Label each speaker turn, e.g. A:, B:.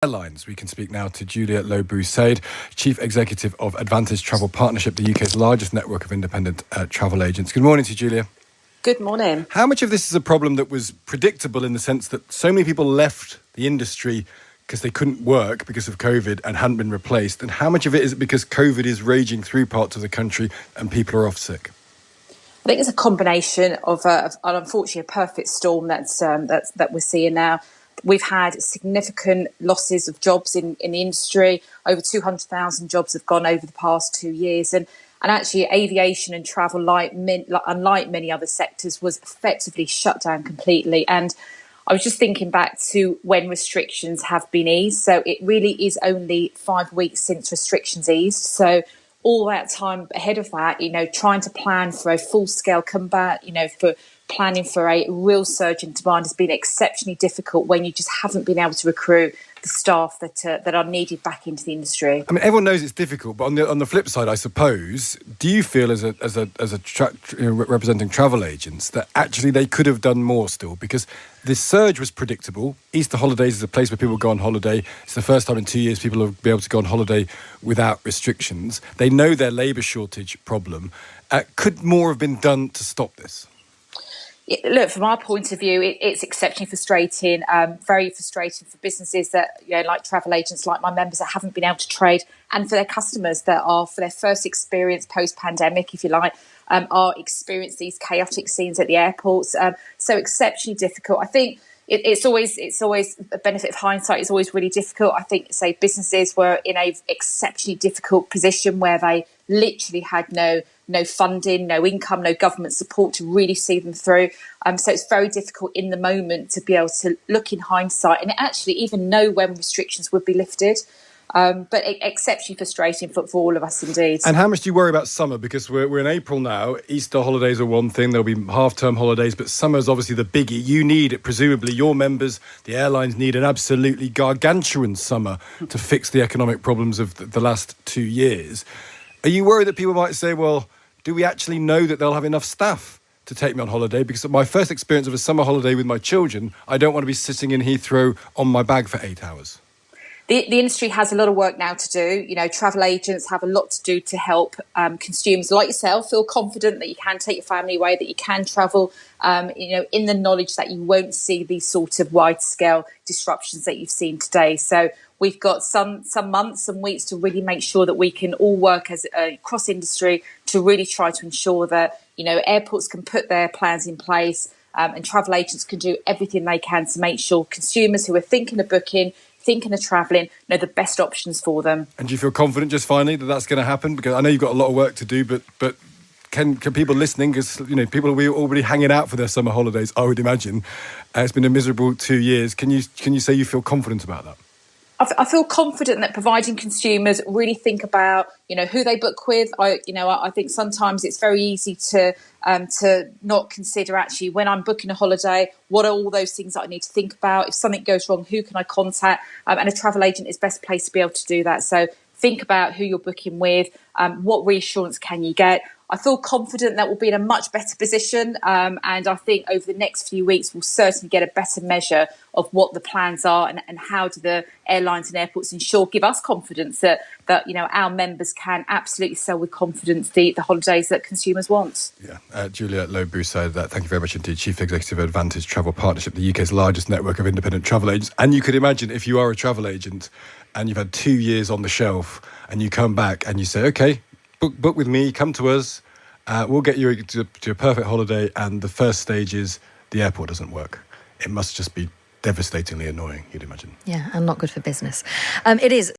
A: Airlines. We can speak now to Julia Lo-Broussaid, Chief Executive of Advantage Travel Partnership, the UK's largest network of independent travel agents. Good morning to you, Julia.
B: Good morning.
A: How much of this is a problem that was predictable in the sense that so many people left the industry because they couldn't work because of COVID and hadn't been replaced? And how much of it is because COVID is raging through parts of the country and people are off sick?
B: I think it's a combination of unfortunately a perfect storm that we're seeing now. We've had significant losses of jobs in the industry. Over 200,000 jobs have gone over the past 2 years. And actually aviation and travel, unlike many other sectors, was effectively shut down completely. And I was just thinking back to when restrictions have been eased. So it really is only 5 weeks since restrictions eased. So all that time ahead of that, trying to plan for a full-scale comeback, for planning for a real surge in demand has been exceptionally difficult when you just haven't been able to recruit the staff that are needed back into the industry.
A: I mean, everyone knows it's difficult, but on the flip side, I suppose, do you feel representing travel agents that actually they could have done more still? Because this surge was predictable. Easter holidays is a place where people go on holiday. It's the first time in 2 years people will be able to go on holiday without restrictions. They know their labour shortage problem. Could more have been done to stop this?
B: Look, from our point of view, it's exceptionally frustrating, very frustrating for businesses that, like travel agents, like my members, that haven't been able to trade, and for their customers that are, for their first experience post-pandemic, if you like, are experiencing these chaotic scenes at the airports. So exceptionally difficult. I think it's always a benefit of hindsight. It's always really difficult. I think, say, businesses were in a exceptionally difficult position where they literally had no funding, no income, no government support to really see them through. So it's very difficult in the moment to be able to look in hindsight and actually even know when restrictions would be lifted. But exceptionally frustrating for all of us indeed.
A: And how much do you worry about summer? Because we're in April now. Easter holidays are one thing. There'll be half-term holidays, but summer's obviously the biggie. You need, presumably, your members, the airlines need an absolutely gargantuan summer to fix the economic problems of the last 2 years. Are you worried that people might say, well, do we actually know that they'll have enough staff to take me on holiday? Because my first experience of a summer holiday with my children, I don't want to be sitting in Heathrow on my bag for 8 hours.
B: The industry has a lot of work now to do. Travel agents have a lot to do to help consumers like yourself feel confident that you can take your family away, that you can travel, in the knowledge that you won't see these sort of wide-scale disruptions that you've seen today. So we've got some months, some weeks to really make sure that we can all work as across industry to really try to ensure that, airports can put their plans in place and travel agents can do everything they can to make sure consumers who are thinking of booking, thinking of travelling, know the best options for them.
A: And do you feel confident, just finally, that that's going to happen? Because I know you've got a lot of work to do, but can people listening, because people will be already hanging out for their summer holidays, I would imagine. It's been a miserable 2 years. Can you say you feel confident about that?
B: I feel confident that providing consumers really think about, who they book with. I think sometimes it's very easy to not consider actually when I'm booking a holiday, what are all those things that I need to think about? If something goes wrong, who can I contact? And a travel agent is best placed to be able to do that. So think about who you're booking with, what reassurance can you get? I feel confident that we'll be in a much better position. And I think over the next few weeks, we'll certainly get a better measure of what the plans are and how do the airlines and airports give us confidence that our members can absolutely sell with confidence the holidays that consumers want.
A: Yeah, Julia Lo-Broussaid, thank you very much indeed. Chief Executive of Advantage Travel Partnership, the UK's largest network of independent travel agents. And you could imagine if you are a travel agent and you've had 2 years on the shelf and you come back and you say, okay, book with me, come to us, we'll get you to a perfect holiday, and the first stage is the airport doesn't work. It must just be devastatingly annoying, you'd imagine.
C: Yeah, and not good for business. It is.